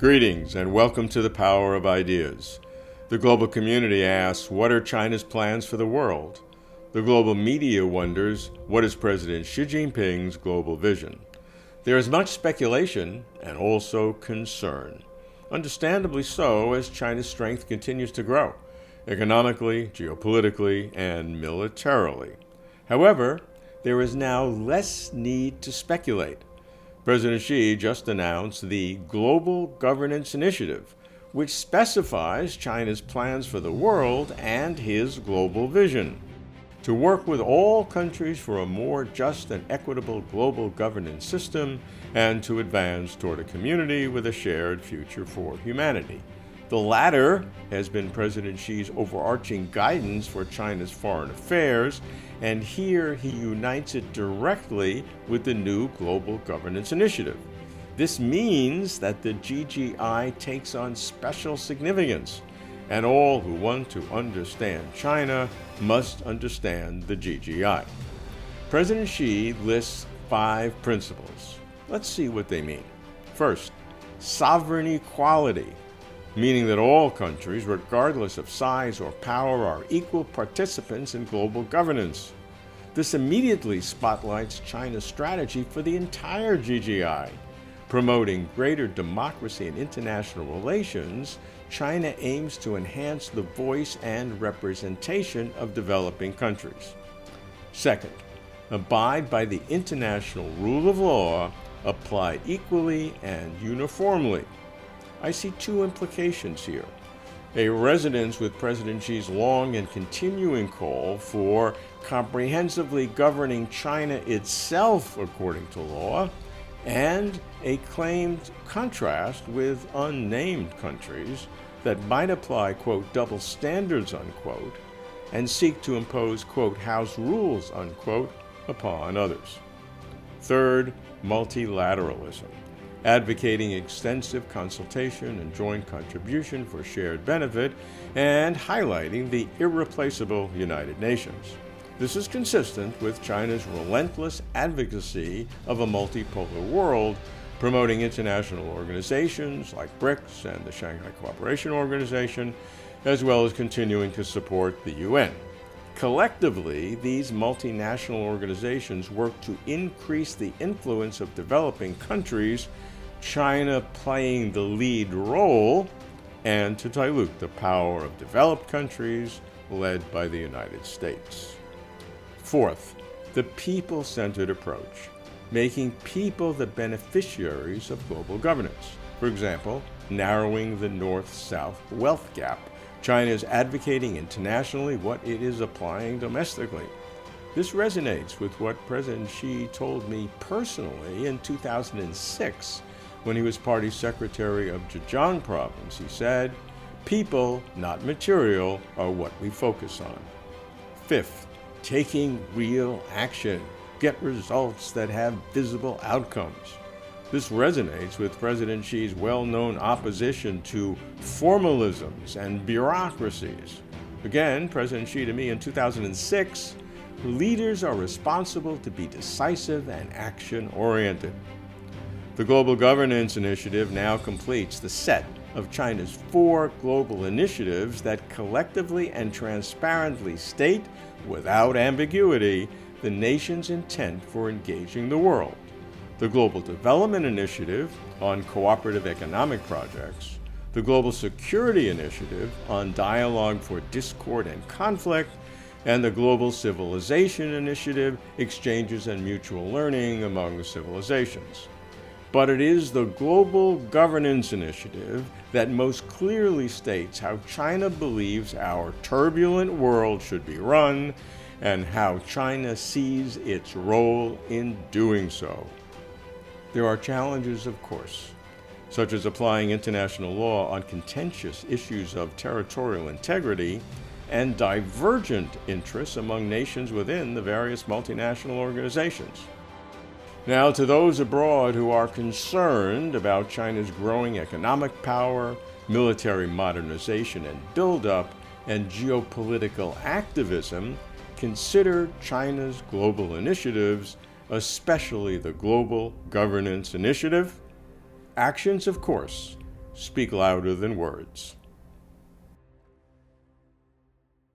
Greetings and welcome to the Power of Ideas. The global community asks, what are China's plans for the world? The global media wonders, what is President Xi Jinping's global vision? There is much speculation and also concern. Understandably so, as China's strength continues to grow, economically, geopolitically, and militarily. However, there is now less need to speculate. President Xi just announced the Global Governance Initiative, which specifies China's plans for the world and his global vision. To work with all countries for a more just and equitable global governance system and to advance toward a community with a shared future for humanity. The latter has been President Xi's overarching guidance for China's foreign affairs, and here he unites it directly with the new Global Governance Initiative. This means that the GGI takes on special significance, and all who want to understand China must understand the GGI. President Xi lists 5 principles. Let's see what they mean. First, sovereign equality, meaning that all countries, regardless of size or power, are equal participants in global governance. This immediately spotlights China's strategy for the entire GGI. Promoting greater democracy in international relations, China aims to enhance the voice and representation of developing countries. Second, abide by the international rule of law, applied equally and uniformly. I see 2 implications here. A resonance with President Xi's long and continuing call for comprehensively governing China itself according to law, and a claimed contrast with unnamed countries that might apply, quote, double standards, unquote, and seek to impose, quote, house rules, unquote, upon others. Third, multilateralism, advocating extensive consultation and joint contribution for shared benefit, and highlighting the irreplaceable United Nations. This is consistent with China's relentless advocacy of a multipolar world, promoting international organizations like BRICS and the Shanghai Cooperation Organization, as well as continuing to support the UN. Collectively, these multinational organizations work to increase the influence of developing countries, China playing the lead role, and to dilute the power of developed countries led by the United States. Fourth, the people-centered approach, making people the beneficiaries of global governance. For example, narrowing the North-South wealth gap. China is advocating internationally what it is applying domestically. This resonates with what President Xi told me personally in 2006 when he was party secretary of Zhejiang province. He said, "People, not material, are what we focus on." Fifth, taking real action. Get results that have visible outcomes. This resonates with President Xi's well-known opposition to formalisms and bureaucracies. Again, President Xi to me in 2006, leaders are responsible to be decisive and action-oriented. The Global Governance Initiative now completes the set of China's 4 global initiatives that collectively and transparently state, without ambiguity, the nation's intent for engaging the world. The Global Development Initiative on cooperative economic projects, the Global Security Initiative on dialogue for discord and conflict, and the Global Civilization Initiative, exchanges and mutual learning among civilizations. But it is the Global Governance Initiative that most clearly states how China believes our turbulent world should be run and how China sees its role in doing so. There are challenges, of course, such as applying international law on contentious issues of territorial integrity and divergent interests among nations within the various multinational organizations. Now, to those abroad who are concerned about China's growing economic power, military modernization and buildup, and geopolitical activism, consider China's global initiatives, especially the Global Governance Initiative. Actions, of course, speak louder than words.